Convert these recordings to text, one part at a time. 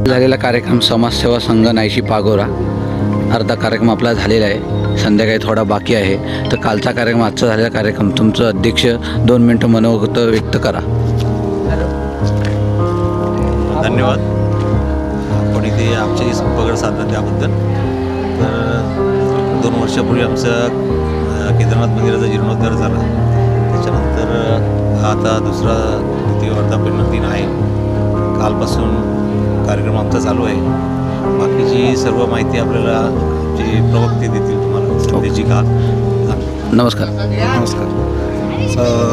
झालेला कार्यक्रम समाजसेवा संघ नायशी पागोरा अर्धा कार्यक्रम आपला झालेला आहे. संध्याकाळी थोडा बाकी आहे. तर कालचा कार्यक्रम आजचा झालेला कार्यक्रम तुमचं अध्यक्ष 2 मिनटं मनोगत व्यक्त करा. धन्यवाद. आपण इथे आमच्याही संपर्क साधला त्याबद्दल. तर 2 वर्षापूर्वी आमचं केदारनाथ मंदिराचा जीर्णोद्धार झाला. त्याच्यानंतर आता द्वितीय वर्धापन दिन आहे. कालपासून कार्यक्रम आमचा चालू आहे. बाकीची सर्व माहिती आपल्याला आमचे प्रवक्ते देतील तुम्हाला सध्याची काल. नमस्कार.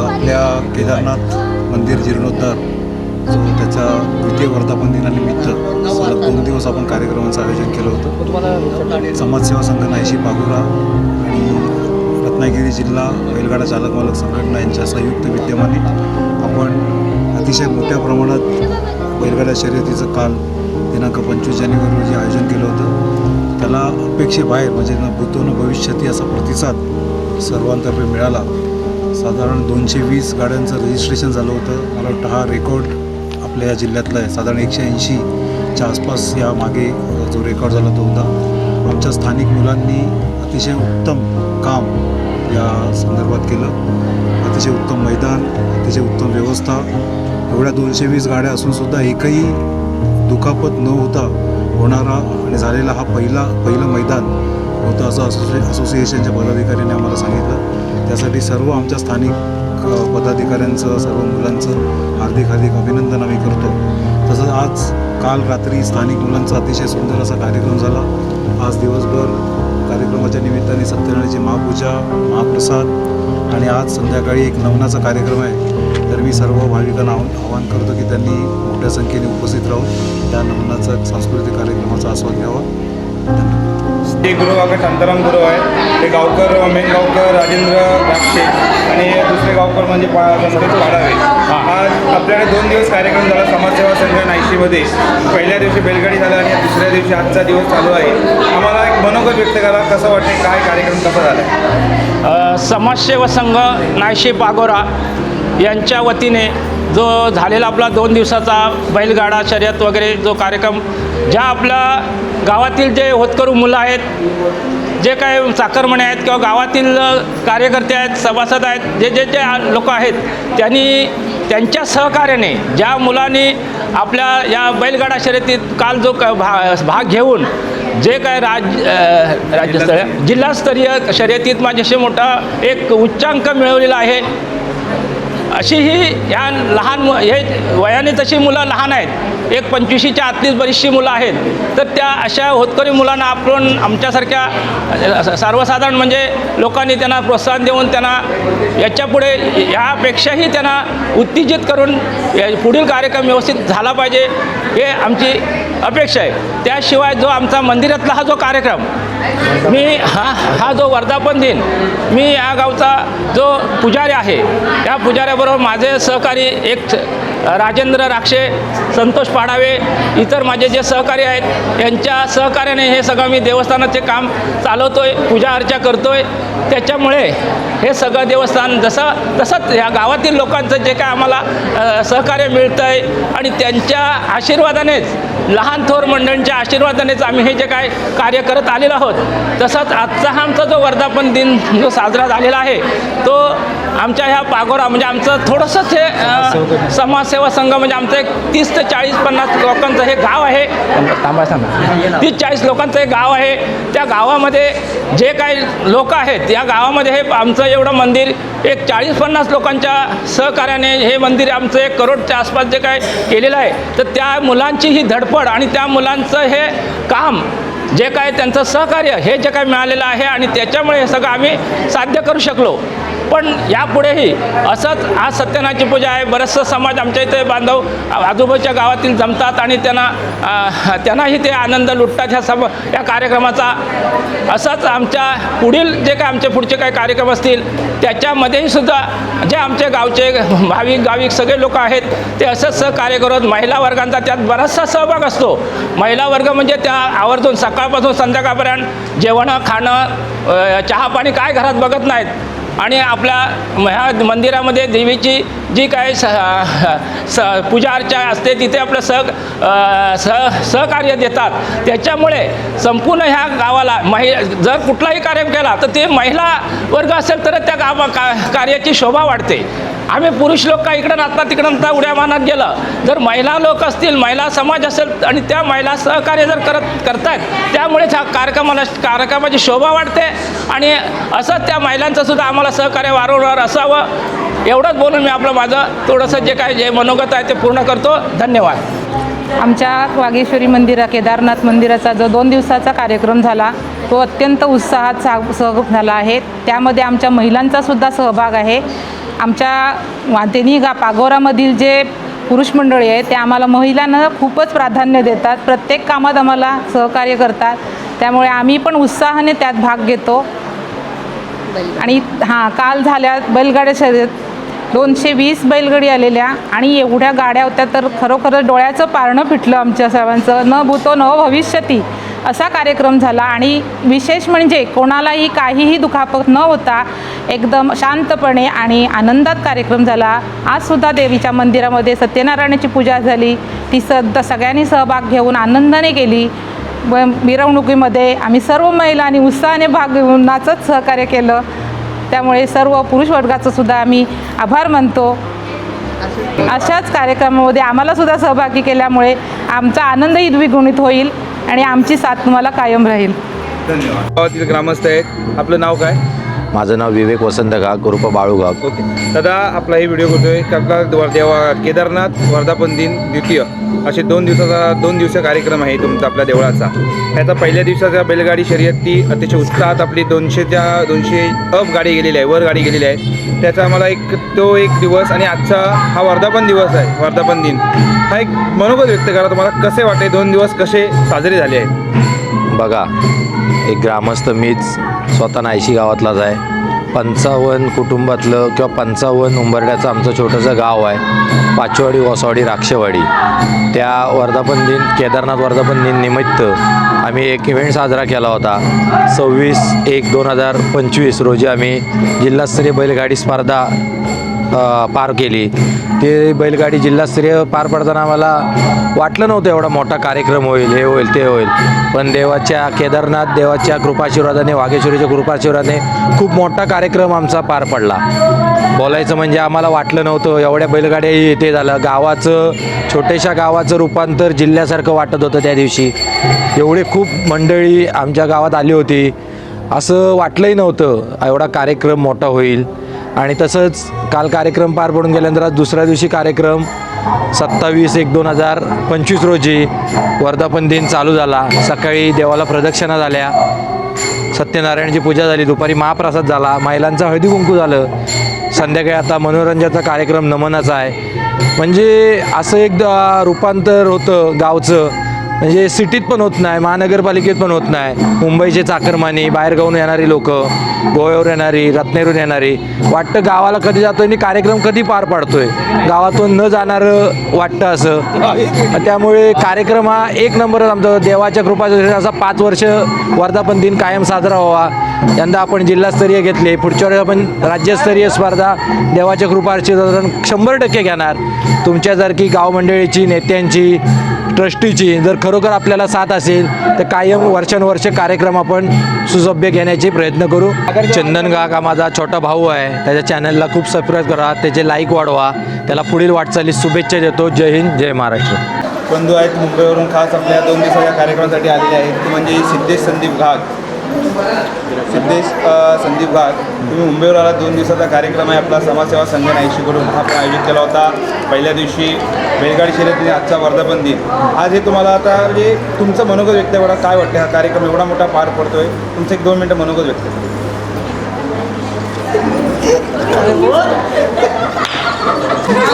आपल्या केदारनाथ मंदिर जीर्णोद्धार जो त्याच्या द्वितीय वर्धापन दिनानिमित्त सलग 2 दिवस आपण कार्यक्रमाचं आयोजन केलं होतं. समाजसेवा संघ नायशी पागोरा आणि रत्नागिरी जिल्हा बैलगाडा चालक मालक संघटना यांच्या संयुक्त विद्यमाने आपण अतिशय मोठ्या प्रमाणात बैलगाडा शर्यतीचं काल दिनांक 25 जानेवारी रोजी आयोजन केलं होतं. त्याला अपेक्षेबाहेर म्हणजे न भूतो न भविष्यती असा प्रतिसाद सर्वांतर्फे मिळाला. साधारण 220 गाड्यांचं रजिस्ट्रेशन झालं होतं. मला वाटतं हा रेकॉर्ड आपल्या या जिल्ह्यातला आहे. साधारण 180च्या आसपास या मागे जो रेकॉर्ड झाला तो होता. आमच्या स्थानिक मुलांनी अतिशय उत्तम काम या संदर्भात केलं. अतिशय उत्तम मैदान, अतिशय उत्तम व्यवस्था. एवढ्या 220 गाड्या असूनसुद्धा एकही दुखापत न होता होणारा आणि झालेला हा पहिलं मैदान होतं असं असोसिएशनच्या पदाधिकाऱ्यांनी आम्हाला सांगितलं. त्यासाठी सर्व आमच्या स्थानिक पदाधिकाऱ्यांचं, सर्व मुलांचं हार्दिक अभिनंदन आम्ही करतो. तसंच काल रात्री स्थानिक मुलांचा अतिशय सुंदर असा कार्यक्रम झाला. आज दिवसभर कार्यक्रमाच्या निमित्ताने सत्यनारायणाची महापूजा, महाप्रसाद आणि आज संध्याकाळी एक नवनाचा कार्यक्रम आहे. तर मी सर्व भाविकांना आवाहन करतो की त्यांनी मोठ्या संख्येने उपस्थित राहून त्या नवनाचा सांस्कृतिक कार्यक्रमाचा आस्वाद घ्यावा. ते गुरु आका शांताराम गुरु आहे. ते गावकर, मेन गावकर राजेंद्र राक्षे आणि दुसरे गावकर म्हणजे गणपती पाडावे. आज आपल्याकडे 2 दिवस कार्यक्रम झाला समाजसेवा संघ नायशीमध्ये. पहिल्या दिवशी बैलगाडी झाला आणि दुसऱ्या दिवशी आजचा दिवस चालू आहे. आम्हाला एक मनोगत व्यक्त करा, कसं वाटते, काय कार्यक्रम कसा झाला? समाजसेवा संघ नायशी पागोरा यांच्या वतीने जो झालेला आपला 2 दिवसाचा बैलगाडा शर्यत वगैरे जो कार्यक्रम, ज्या आपल्या गावातील जे होतकरू मुलं आहेत, जे काय चाकरमणे आहेत किंवा गावातील कार्यकर्ते आहेत, सभासद आहेत, जे लोक आहेत, त्यांनी त्यांच्या सहकार्याने ज्या मुलांनी आपल्या या बैलगाडा शर्यतीत काल जो भाग घेऊन जे काय राज्यस्तरीय जिल्हास्तरीय शर्यतीत माझ्याशी मोठा एक उच्चांक मिळवलेला आहे. अशी ही ह्या लहान हे वयाने तशी मुलं लहान आहेत, एक 25च्या आतलीच बरीचशी मुलं आहेत. तर त्या अशा होतकरी मुलांना आपण आमच्यासारख्या सर्वसाधारण म्हणजे लोकांनी त्यांना प्रोत्साहन देऊन त्यांना याच्यापुढे यापेक्षाही त्यांना उत्तेजित करून पुढील कार्यक्रम व्यवस्थित झाला पाहिजे हे आमची अपेक्षा आहे. त्याशिवाय जो आमचा मंदिरातला हा जो कार्यक्रम हा जो वर्धापन दिन, मी या गावचा जो पुजारी आहे त्या पुजाऱ्याबरोबर माझे सहकारी एक राजेंद्र राक्षे, संतोष पाडावे, इतर माझे जे सहकारी आहेत यांच्या सहकार्याने हे सगळं मी देवस्थानाचे काम चालवतो आहे, पूजा अर्चा करतो आहे. त्याच्यामुळे हे सगळं देवस्थान तसंच या गावातील लोकांचं जे काय आम्हाला सहकार्य मिळतं आहे आणि त्यांच्या आशीर्वादानेच, लहान थोर मंडळींच्या आशीर्वादानेच आम्ही हे जे काय कार्य करत आलेलो आहोत. तसंच आजचा हा आमचा जो वर्धापन दिन जो साजरा झालेला आहे तो आमच्या ह्या पागोरा म्हणजे आमचं थोडंसंच हे समाजसेवा संघ म्हणजे आमचं एक 30 ते 40-50 लोकांचं हे गाव आहे. 30-40 लोकांचं हे गाव आहे. त्या गावामध्ये जे काही लोक आहेत या गावामध्ये हे आमचं एवढं मंदिर एक 40-50 लोकांच्या सहकार्याने हे मंदिर आमचं 1 करोडच्या आसपास जे काय केलेलं आहे. तर त्या मुलांची ही धडपड आणि त्या मुलांचं हे काम, जे काय त्यांचं सहकार्य हे जे काय मिळालेलं आहे आणि त्याच्यामुळे हे सगळं आम्ही साध्य करू शकलो. पण यापुढेही असंच आज सत्यनारायणाची पूजा आहे. बरेचसा समाज आमच्या इथे बांधव आजूबाजूच्या गावातील जमतात आणि त्यांनाही ते आनंद लुटतात या कार्यक्रमाचा. असंच आमच्या पुढील जे काय आमचे पुढचे काही कार्यक्रम असतील त्याच्यामध्येही सुद्धा जे आमचे गावचे भाविक सगळे लोक आहेत ते असंच सहकार्य करत. महिला वर्गांचा त्यात बराचसा सहभाग असतो. महिला वर्ग म्हणजे त्या आवर्जून सकाळपासून संध्याकाळपर्यंत जेवण खाणं, चहा पाणी काय घरात बघत नाहीत. आणि आपल्या ह्या मंदिरामध्ये देवीची जी काय पूजा अर्चा असते तिथे आपलं सहकार्य देतात. त्याच्यामुळे संपूर्ण ह्या गावाला जर कुठलाही कार्यक्रम केला तर ते महिला वर्ग असेल तर त्या कार्याची शोभा वाढते. आम्ही पुरुष लोक का इकडं नाचता तिकडं नाचता उड्या मारत गेलं, जर महिला लोक असतील, महिला समाज असेल आणि त्या महिला सहकार्य जर करतायत त्यामुळेच ह्या कार्यक्रमाची शोभा वाढते. आणि असंच त्या महिलांचं सुद्धा आम्हाला सहकार्य वारंवार असावं एवढंच बोलून मी माझं थोडंसं जे मनोगत आहे ते पूर्ण करतो. धन्यवाद. आमच्या वागेश्वरी केदारनाथ मंदिराचा जो 2 दिवसाचा कार्यक्रम झाला तो अत्यंत उत्साहात सहभाग झाला आहे. त्यामध्ये आमच्या महिलांचा सुद्धा सहभाग आहे. आमच्या तेनी पागोरामधील जे पुरुष मंडळी आहे ते आम्हाला महिलांना खूपच प्राधान्य देतात, प्रत्येक कामात आम्हाला सहकार्य करतात. त्यामुळे आम्ही पण उत्साहाने त्यात भाग घेतो. आणि काल झाल्या बैलगाड्या शर्यत 220 बैलगाडी आलेल्या आणि एवढ्या गाड्या होत्या तर खरोखर डोळ्याचं पारणं फिटलं आमच्या सर्वांचं. न भूतो न भविष्यती असा कार्यक्रम झाला. आणि विशेष म्हणजे कोणालाही काहीही दुखापत न होता एकदम शांतपणे आणि आनंदात कार्यक्रम झाला. आजसुद्धा देवीच्या मंदिरामध्ये सत्यनारायणाची पूजा झाली, ती सगळ्यांनी सहभाग घेऊन आनंदाने केली. मिरवणुकीमध्ये आम्ही सर्व महिलांनी उत्साहाने भाग घेऊन नाचत सहकार्य केलं. त्यामुळे सर्व पुरुष वर्गाचं सुद्धा आम्ही आभार मानतो. अशाच कार्यक्रमामध्ये आम्हालासुद्धा सहभागी केल्यामुळे आमचा आनंदही द्विगुणित होईल आणि आमची साथ तुम्हाला कायम राहील. धन्यवाद. गावातील ग्रामस्थ आहेत, आपलं नाव काय? माझं नाव विवेक वसंत गाग उर्फ बाळू गाग. ओके दादा, आपला ही व्हिडिओ करतोय की आपला केदारनाथ वर्धापन दिन द्वितीय असे 2 दिवसीय कार्यक्रम आहे तुमचा आपल्या देवळाचा. त्याचा पहिल्या दिवसाच्या बैलगाडी शर्यती अतिशय उत्साहात आपली 200 अप गाडी गेलेली आहे, वर गाडी गेलेली आहे. त्याचा आम्हाला एक दिवस आणि आजचा हा वर्धापन दिवस आहे, वर्धापन दिन हा एक मनोगत व्यक्त करा. तुम्हाला कसे वाटते 2 दिवस कसे साजरे झाले आहेत? बघा, एक ग्रामस्थ मीच स्वतः नायशी गावातलाच आहे. 55 कुटुंबातलं किंवा 55 उंबरड्याचं आमचं छोटंसं गाव आहे. पाचवाडी, वसवाडी, राक्षवाडी. त्या वर्धापन दिन केदारनाथ वर्धापन दिन निमित्त आम्ही एक इव्हेंट साजरा केला होता. 26/1/2025 रोजी आम्ही जिल्हास्तरीय बैलगाडी स्पर्धा पार केली. ते बैलगाडी जिल्हास्तरीय पार पडताना आम्हाला वाटलं नव्हतं एवढा मोठा कार्यक्रम होईल, हे होईल ते होईल. पण केदारनाथ देवाच्या कृपाशीर्वादाने, वागेश्वरीच्या कृपाशीर्वादाने खूप मोठा कार्यक्रम आमचा पार पडला. बोलायचं म्हणजे आम्हाला वाटलं नव्हतं एवढ्या बैलगाड्या ते झालं. छोट्याशा गावाचं रूपांतर जिल्ह्यासारखं वाटत होतं त्या दिवशी. एवढे खूप मंडळी आमच्या गावात आली होती, असं वाटलंही नव्हतं एवढा कार्यक्रम मोठा होईल. आणि तसंच काल कार्यक्रम पार पडून गेल्यानंतर आज दुसऱ्या दिवशी कार्यक्रम 27/1/2025 रोजी वर्धापन दिन चालू झाला. सकाळी देवाला प्रदक्षिणा झाल्या, सत्यनारायणची पूजा झाली, दुपारी महाप्रसाद झाला, महिलांचं हळदी कुंकू झालं. संध्याकाळी आता मनोरंजनाचा कार्यक्रम नमनाचा आहे. म्हणजे असं एक रूपांतर होतं गावचं, म्हणजे सिटीत पण होत नाही, महानगरपालिकेत पण होत नाही. मुंबईचे चाकरमानी, बाहेरगावून येणारी लोक, गोव्यावर येणारी, रत्नागिरीहून येणारी, वाटतं गावाला कधी जातो आणि कार्यक्रम कधी पार पाडतोय, गावातून न जाणारं वाटतं असं. त्यामुळे कार्यक्रम हा एक नंबरच आमचा देवाच्या कृपाचा असा 5 वर्ष वर्धापन दिन कायम साजरा व्हावा. यंदा आपण जिल्हास्तरीय घेतले, पुढच्या वेळेस आपण राज्यस्तरीय स्पर्धा देवाच्या कृपाशीर्वादाने 100% घेणार. तुमच्यासारखी गाव मंडळीची, नेत्यांची, ट्रस्टीची जर खरोखर आपल्याला साथ असेल तर कायम वर्षानुवर्ष कार्यक्रम आपण सुसभ्य घेण्याचे प्रयत्न करू. चंदन गाग हा माझा छोटा भाऊ आहे, त्याच्या चॅनलला खूप सबस्क्राईब करा, त्याचे लाईक वाढवा, त्याला पुढील वाटचालीस शुभेच्छा देतो. जय हिंद, जय महाराष्ट्र. बंधू आहेत मुंबईवरून खास आपल्या 2 दिवसाच्या कार्यक्रमासाठी आलेले आहेत, ते म्हणजे सिद्धेश संदीप घाग. तुम्ही मुंबईवर आला, 2 दिवसाचा कार्यक्रम आहे आपला समाजसेवा संघ नाईशीकडून हा आपण आयोजित केला होता. पहिल्या दिवशी बैलगाडी शर्यत, आजचा वर्धापन दिन. आज हे तुम्हाला आता म्हणजे तुमचं मनोगत व्यक्त करा, काय वाटतं हा कार्यक्रम एवढा मोठा पार पडतोय, तुमचं 1-2 मिनटं मनोगत व्यक्त करा.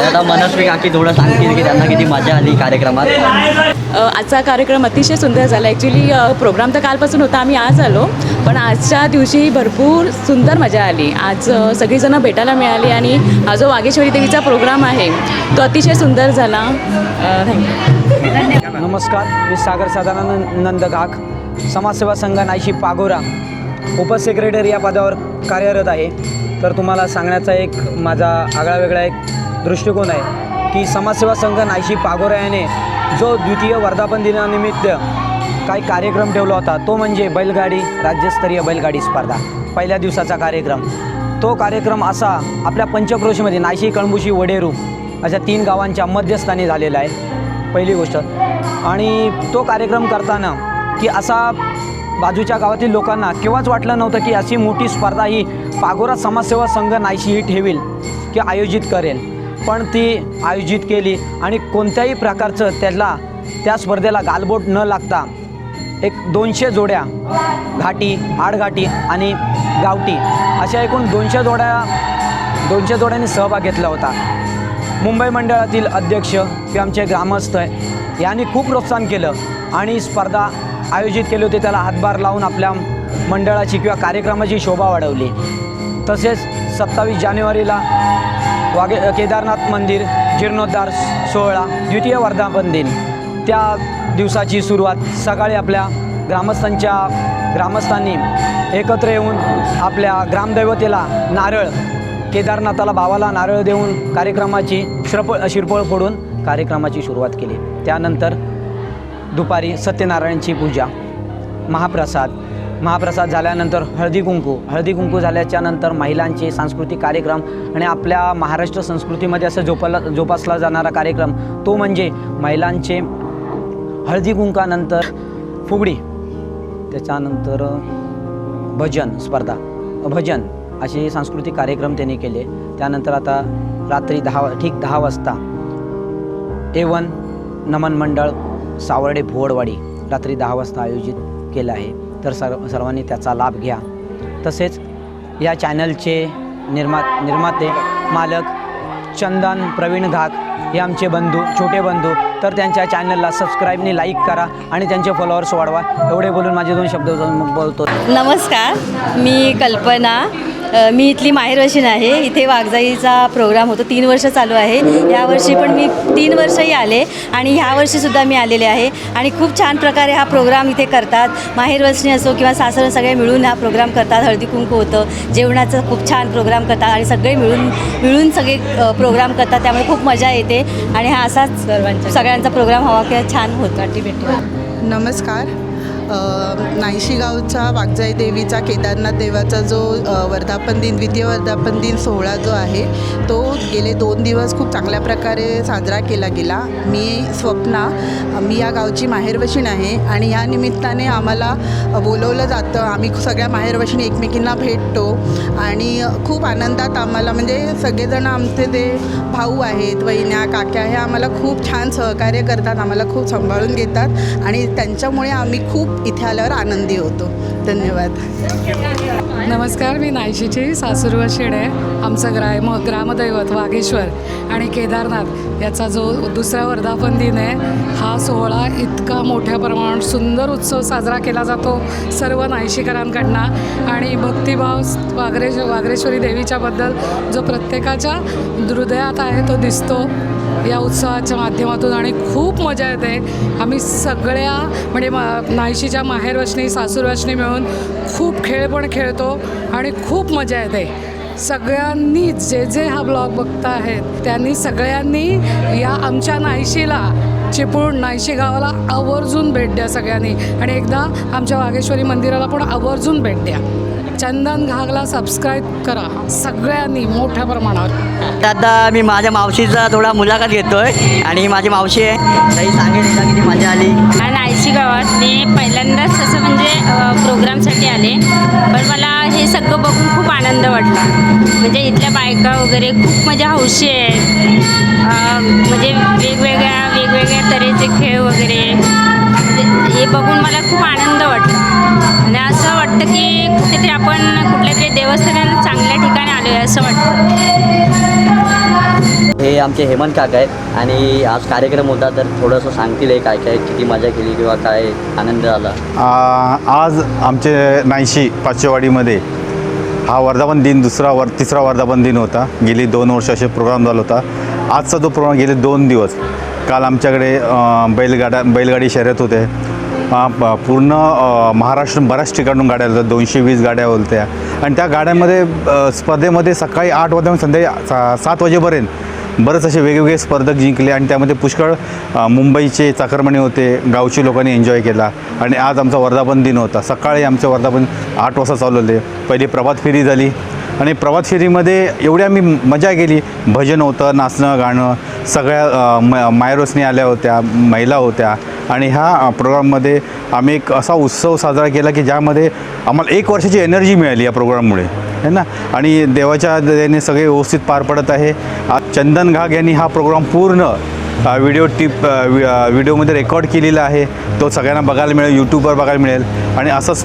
आता मनस्वी काकी थोडं सांगतील की त्यांना किती मजा आली कार्यक्रमात. आजचा कार्यक्रम अतिशय सुंदर झाला. ॲक्च्युली प्रोग्राम तर कालपासून होता, आम्ही आज आलो, पण आजच्या दिवशी भरपूर सुंदर मजा आली. आज सगळीजणं भेटायला मिळाली आणि हा जो वागेश्वरी देवीचा प्रोग्राम आहे तो अतिशय सुंदर झाला. थँक्यू. नमस्कार, मी सागर सदानंद गाग, समाजसेवा संघ नायशी पागोरा उपसेक्रेटरी या पदावर कार्यरत आहे. तर तुम्हाला सांगण्याचा एक माझा आगळा वेगळा एक दृष्टिकोन आहे की समाजसेवा संघ नायशी पागोरा याने जो द्वितीय वर्धापन दिनानिमित्त काही कार्यक्रम ठेवला होता तो म्हणजे बैलगाडी राज्यस्तरीय बैलगाडी स्पर्धा पहिल्या दिवसाचा कार्यक्रम. तो कार्यक्रम असा आपल्या पंचक्रोशीमध्ये नायशी, कळंबुशी, वडेरू अशा 3 गावांच्या मध्यस्थानी झालेला आहे पहिली गोष्ट. आणि तो कार्यक्रम करताना की असा बाजूच्या गावातील लोकांना केव्हाच वाटलं नव्हतं की अशी मोठी स्पर्धा ही पागोरा समाजसेवा संघ नायशी ही ठेवील की आयोजित करेल. पण ती आयोजित केली आणि कोणत्याही प्रकारचं त्या स्पर्धेला गालबोट न लागता एक 200 जोड्या घाटी, आडघाटी आणि गावठी अशा एकूण 200 जोड्यांनी सहभाग घेतला होता. मुंबई मंडळातील अध्यक्ष किंवा आमचे ग्रामस्थ यांनी खूप प्रोत्साहन केलं आणि स्पर्धा आयोजित केली होती. त्याला हातभार लावून आपल्या मंडळाची किंवा कार्यक्रमाची शोभा वाढवली. तसेच 27 जानेवारीला केदारनाथ मंदिर जीर्णोद्धार सोहळा द्वितीय वर्धापन दिन त्या दिवसाची सुरुवात सकाळी आपल्या ग्रामस्थांनी एकत्र येऊन आपल्या ग्रामदैवतेला नारळ, केदारनाथाला भावाला नारळ देऊन कार्यक्रमाची शिरपळ फोडून कार्यक्रमाची सुरुवात केली. त्यानंतर दुपारी सत्यनारायणची पूजा, महाप्रसाद झाल्यानंतर हळदी कुंकू झाल्याच्या नंतर महिलांचे सांस्कृतिक कार्यक्रम आणि आपल्या महाराष्ट्र संस्कृतीमध्ये असं जोपासला जाणारा कार्यक्रम तो म्हणजे महिलांचे हळदी कुंकानंतर फुगडी, त्याच्यानंतर भजन असे सांस्कृतिक कार्यक्रम त्यांनी केले. त्यानंतर आता रात्री 10 वाजता A1 नमन मंडळ सावर्डे भोवडवाडी रात्री 10 वाजता आयोजित केलं आहे. तर सर्वांनी त्याचा लाभ घ्या. तसेच या चॅनलचे निर्माते मालक चंदन प्रवीण घाग हे आमचे छोटे बंधू, तर त्यांच्या चॅनलला सबस्क्राईबने लाईक करा आणि त्यांचे फॉलोअर्स वाढवा. एवढे बोलून माझे 2 शब्द बोलतो. नमस्कार, मी कल्पना. मी इथली माहेरवाशीण आहे. इथे वाघजाईचा प्रोग्राम होतो, 3 वर्ष चालू आहे. यावर्षी पण मी 3 वर्षही आले आणि ह्या वर्षीसुद्धा मी आलेले आहे आणि खूप छान प्रकारे हा प्रोग्राम इथे करतात. माहेरवासणी असो किंवा सासर सगळे मिळून हा प्रोग्राम करतात. हळदी कुंकू होतं, जेवणाचं खूप छान प्रोग्राम करतात आणि सगळे मिळून सगळे प्रोग्राम करतात. त्यामुळे खूप मजा येते आणि हा असाच सगळ्यांचा प्रोग्राम हवा किंवा छान होतो. नमस्कार. नायशी गावचा वाघजाई देवीचा केदारनाथ देवाचा जो द्वितीय वर्धापन दिन सोहळा जो आहे तो गेले 2 दिवस खूप चांगल्या प्रकारे साजरा केला गेला. मी या गावची माहेरवशीण आहे आणि या निमित्ताने आम्हाला बोलवलं जातं. आम्ही सगळ्या माहेरवशीणी एकमेकींना भेटतो आणि खूप आनंदात आम्हाला म्हणजे सगळेजण आमचे जे भाऊ आहेत, वहिन्या, काक्या हे आम्हाला खूप छान सहकार्य करतात, आम्हाला खूप सांभाळून घेतात आणि त्यांच्यामुळे आम्ही खूप इथे आल्यावर आनंदी होतो. धन्यवाद. नमस्कार, मी नायशीची सासूरवशीण आहे. आमचं ग्रामदैवत वाघेश्वर आणि केदारनाथ याचा जो 2रा वर्धापन दिन आहे हा सोहळा इतका मोठ्या प्रमाणात सुंदर उत्सव साजरा केला जातो सर्व नायशीकरांकडनं आणि भक्तिभाव वाघरेश्वरी देवीच्याबद्दल जो प्रत्येकाच्या हृदयात आहे तो दिसतो या उत्सवाच्या माध्यमातून आणि खूप मजा येते. आम्ही सगळ्या म्हणजे नायशीच्या माहेरवशनी सासूरवशनी मिळून खूप खेळ पण खेळतो आणि खूप मजा येते. सगळ्यांनी जे हा ब्लॉग बघता आहेत त्यांनी सगळ्यांनी या आमच्या नायशीला चिपळूण नायशी गावाला आवर्जून भेट द्या सगळ्यांनी आणि एकदा आमच्या वाघेश्वरी मंदिराला पण आवर्जून भेट द्या. चंदन घागला सबस्क्राईब करा सगळ्यांनी मोठ्या प्रमाणावर. आता मी माझ्या मावशीचा थोडा मुलाखत घेतोय आणि माझी मावशी आहे तरी सांगेल किती मजा आली. नायशी गावात मी पहिल्यांदाच असं म्हणजे प्रोग्रामसाठी आले पण मला हे सगळं बघून खूप आनंद वाटला. म्हणजे इथल्या बायका वगैरे खूप मजा हौशी आहेत. म्हणजे वेगवेगळ्या तऱ्हेचे खेळ वगैरे हे बघून मला खूप आनंद वाटला आणि असं वाटतं की कुठेतरी आपण कुठल्या तरी देवस्थानाला चांगल्या ठिकाणी आलो आहे असं वाटतं. हे आमचे हेमंत काका आहेत आणि आज कार्यक्रम होता तर थोडंसं सांगतील काय किती मजा केली किंवा काय आनंद झाला. आज आमचे नायशी पाचवेवाडीमध्ये हा वर्धापन दिन 3रा वर्धापन दिन होता. गेली 2 वर्ष असे प्रोग्राम झाला होता. आजचा तो प्रोग्राम गेले 2 दिवस. काल आमच्याकडे बैलगाडी शर्यत होते, पूर्ण महाराष्ट्र बऱ्याच ठिकाणून गाड्या होत्या, 220 गाड्या होत्या आणि त्या गाड्यांमध्ये स्पर्धेमध्ये सकाळी 8 वाजता संध्याकाळी 7 वाजेपर्यंत बरेच असे वेगवेगळे स्पर्धक जिंकले आणि त्यामध्ये पुष्कळ मुंबईचे चाकरमानी होते, गावची लोकांनी एन्जॉय केला. आणि आज आमचा वर्धापन दिन होता. सकाळी आमचे वर्धापन 8 वाजता चालवले. पहिली प्रभात फेरी झाली आणि प्रभात फेरीमध्ये एवढी आम्ही मजा केली. भजन होतं, नाचणं गाणं, सगळ्या मायरोसनी आल्या होत्या, महिला होत्या आणि ह्या प्रोग्राममध्ये आम्ही एक असा उत्सव साजरा केला की ज्यामध्ये आम्हाला 1 वर्षाची एनर्जी मिळाली या प्रोग्राममुळे, है ना. आणि देवाच्या दयेने सगळे व्यवस्थित पार पडत आहे. आज चंदन घाग यांनी हा प्रोग्राम पूर्ण व्हिडिओमध्ये रेकॉर्ड केलेला आहे. तो सगळ्यांना बघायला मिळेल, यूट्यूबवर बघायला मिळेल. आणि असंच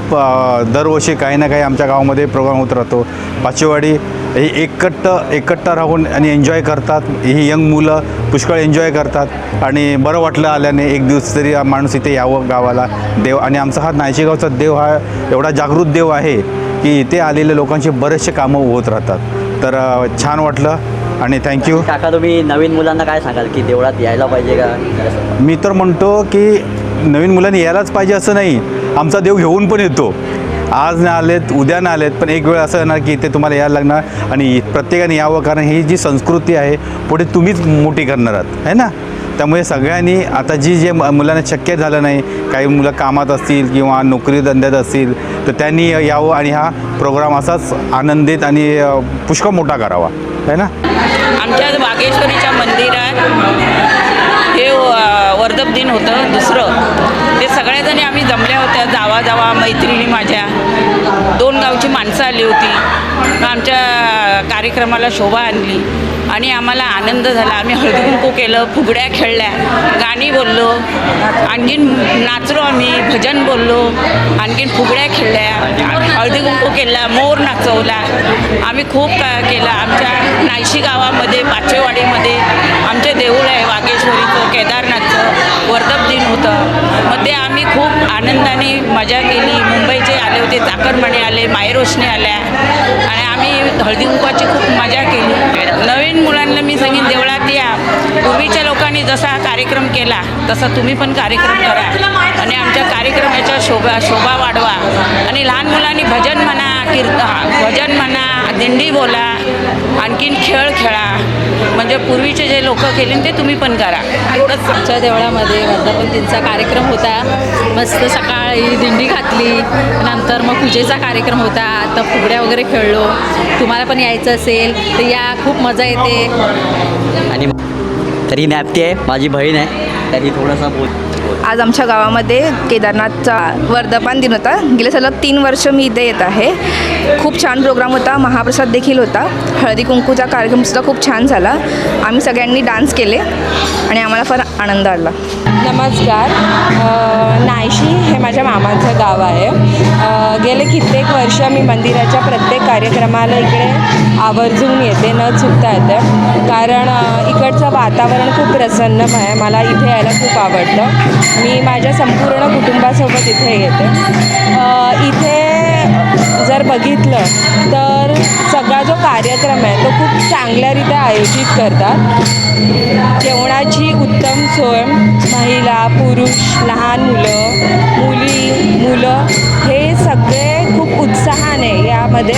दरवर्षी काही ना काही आमच्या गावामध्ये प्रोग्राम होत राहतो. पाचेवाडी ही एकट्टा राहून आणि एन्जॉय करतात. ही यंग मुलं पुष्कळ एन्जॉय करतात आणि बरं वाटलं आल्याने. एक दिवस तरी माणूस इथे यावं गावाला. देव आणि आमचा हा नायशेगावचा देव हा एवढा जागृत देव आहे की इथे आलेल्या लोकांचे बरेचसे कामं होत राहतात. तर छान वाटलं आणि थँक्यू. काका, तुम्ही नवीन मुलांना काय सांगाल की देवळात यायला पाहिजे का? मी तर म्हणतो की नवीन मुलांनी यायलाच पाहिजे असं नाही. आमचा देव घेऊन पण येतो. आज नाही आलेत, उद्या नाही आलेत, पण एक वेळ असं येणार की इथे तुम्हाला यायला लागणार आणि प्रत्येकाने यावं. कारण ही जी संस्कृती आहे पुढे तुम्हीच मोठी करणार आहात, है ना. त्यामुळे सगळ्यांनी आता जे मुलांना शक्य झालं नाही, काही मुलं कामात असतील किंवा नोकरी धंद्यात असतील, तर त्यांनी यावं आणि हा प्रोग्राम असाच आनंदित आणि पुष्कळ मोठा करावा, है ना. आमच्या वागेश्वरीच्या मंदिरात हे वर्धप दिन होतं दुसरं. ते सगळ्याजणी आम्ही जमल्या होत्या, जावा मैत्रिणी माझ्या. 2 गावची माणसं आली होती. आमच्या कार्यक्रमाला शोभा आणली आणि आम्हाला आनंद झाला. आम्ही हळदी कुंकू केलं, फुगड्या खेळल्या, गाणी बोललो, आणखीन नाचलो आम्ही, भजन बोललो, आणखीन फुगड्या खेळल्या, हळदी कुंकू केला, मोर नाचवला. आम्ही खूप केलं. आमच्या नायशी गावामध्ये पाचेवाडीमध्ये आमचे देऊळ आहे वागेश्वरीचं, केदारनाथचं वर्धप दिन होतं. मग ते आम्ही खूप आनंदाने मजा केली. मुंबईचे आले होते, चाकरमानी आले, मायरोशने आल्या आणि आम्ही हळदी कुंकवाची खूप मजा केली. नवीन मुलांना मी सांगेन देवळात या. पूर्वीच्या लोकांनी जसा हा कार्यक्रम केला तसा तुम्ही पण कार्यक्रम करा आणि आमच्या कार्यक्रमाच्या शोभा वाढवा. आणि लहान मुलांनी भजन म्हणा, भजन म्हणा, दिंडी बोला, आणखीन खेळ खेळा. म्हणजे पूर्वीचे जे लोक केले ते तुम्ही पण करा. एवढंच. आमच्या देवळामध्ये वर्धापन दिनचा कार्यक्रम होता. मस्त सकाळी दिंडी घातली, नंतर मग पूजेचा कार्यक्रम होता. आता फुगड्या वगैरे खेळलो. तुम्हाला पण यायचं असेल तर या, खूप मजा येते. आणि तरी नॅप्ती आहे, माझी बहीण आहे, तरी थोडासा बोल. आज आमच्या गावामध्ये केदारनाथचा वर्धापन दिन होता. गेले सलग 3 वर्ष मी इथे येत आहे. खूप छान प्रोग्राम होता. महाप्रसाद देखील होता. हळदी कुंकूचा कार्यक्रमसुद्धा खूप छान झाला. आम्ही सगळ्यांनी डान्स केले आणि आम्हाला फार आनंद आला. नमस्कार. नायशी हे माझ्या मामाचं गाव आहे. गेले कित्येक वर्ष मी मंदिराच्या प्रत्येक कार्यक्रमाला इकडे आवर्जून येते, न चुकता येते. कारण इकडचं वातावरण खूप प्रसन्नमय आहे. मला इथे यायला खूप आवडतं. मी माझ्या संपूर्ण कुटुंबासोबत इथे येते. इथे जर बघितलं तर सगळा जो कार्यक्रम आहे तो खूप चांगल्यारीत्या आयोजित करतात. जेवणाची उत्तम सोय, महिला, पुरुष, लहान मुलं हे सगळे खूप उत्साहाने यामध्ये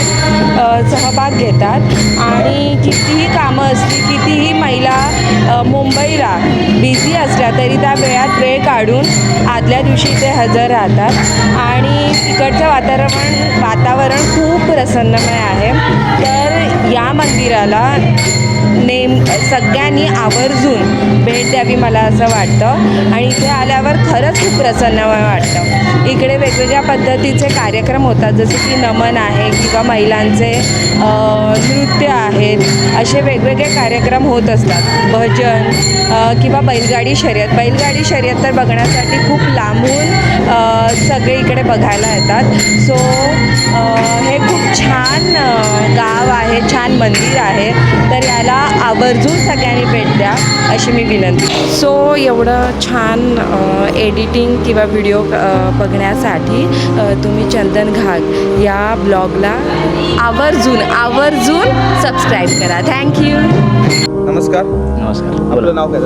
सहभाग घेतात. आणि कितीही कामं असली, कितीही महिला मुंबईला बिझी असल्या तरी त्या वेळ काढून आदल्या दिवशी ते हजर राहतात. आणि इकडचं वातावरण खूप प्रसन्नमय आहे. तर या मंदिराला सगळ्यांनी आवर्जून भेट द्यावी मला असं वाटतं. आणि इथे आल्यावर खरंच खूप प्रसन्नमय वाटतं. इकडे वेगवेगळ्या पद्धतीचे कार्यक्रम होतात, जसे की नमन आहे किंवा महिलांचे नृत्य आहेत. असे वेगवेगळे कार्यक्रम होत असतात. भजन किंवा बैलगाडी शर्यत तर बघण्यासाठी खूप लांबून सगळे इकडे बघायला येतात. सो हे खूप छान गाव आहे, छान मंदिर आहे. तर याला आवर्जून सगळ्यांनी भेट द्या अशी मी विनंती. सो एवढं छान एडिटिंग किंवा व्हिडिओ बघण्यासाठी तुम्ही चंदन घाग या ब्लॉगला आवर्जून सबस्क्राईब करा. थँक्यू. नमस्कार. आपलं नाव काय?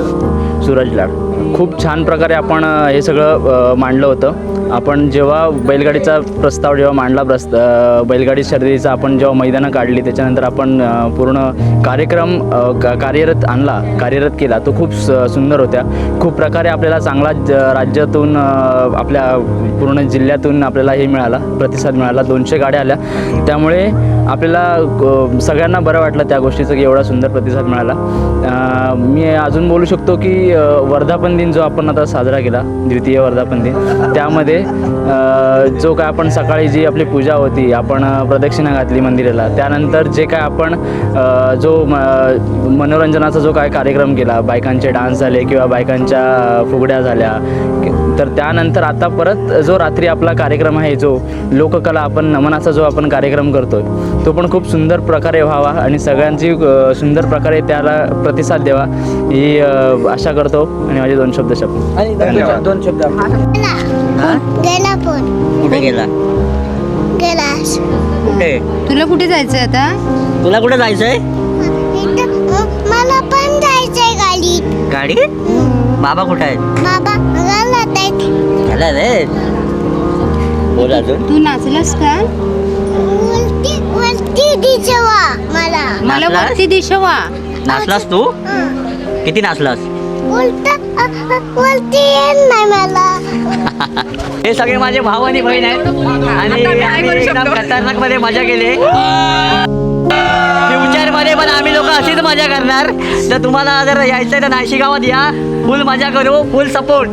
सूरज लाड. खूप छान प्रकारे आपण हे सगळं मांडलं होतं. आपण जेव्हा बैलगाडीचा प्रस्ताव जेव्हा मांडला बैलगाडी शर्यतीचा आपण जेव्हा मैदानं काढली त्याच्यानंतर आपण पूर्ण कार्यक्रम कार्यरत केला तो खूप सुंदर होत्या. खूप प्रकारे आपल्याला चांगला राज्यातून आपल्या पूर्ण जिल्ह्यातून आपल्याला हे मिळाला, प्रतिसाद मिळाला. 200 गाड्या आल्या, त्यामुळे आपल्याला सगळ्यांना बरं वाटलं त्या गोष्टीचं की एवढा सुंदर प्रतिसाद मिळाला. मी अजून बोलू शकतो की वर्धापन दिन जो आपण आता साजरा केला, द्वितीय वर्धापन दिन, त्यामध्ये जो काय आपण सकाळी जी आपली पूजा होती, आपण प्रदक्षिणा घातली मंदिराला, त्यानंतर जे काय आपण जो मनोरंजनाचा जो काय कार्यक्रम केला, बायकांचे डान्स झाले किंवा बायकांच्या फुगड्या झाल्या, तर त्यानंतर आता परत जो रात्री आपला कार्यक्रम आहे, जो लोककला आपण नमनाचा जो आपण कार्यक्रम करतो तो पण खूप सुंदर प्रकारे व्हावा आणि सगळ्यांची सुंदर प्रकारे त्याला प्रतिसाद द्यावा ही आशा करतो आणि माझे 2 शब्द आणि 2 शब्द कुठे गेला? कुठे? तुला कुठे जायचं आता? तुला कुठे जायचंय? मला पण जायचंय गाडीत. गाडीत? बाबा कुठे आहेत? बाबा घालत आहेत. गेला रे. बोल अजून. तू नाचलास का? वरती दिशवा मला वरती दिशवा. नाचलास तू? किती नाचलास? वरती येत नाही मला. हे सगळे माझे भाऊ आणि बहीण आहेत आणि आम्ही एकदम खतरनाक मध्ये मजा केली. फ्युचरमध्ये पण आम्ही लोक अशीच मजा करणार. तर तुम्हाला जर यायचं तर नाशिक गावात या, फुल मजा करू, फुल सपोर्ट.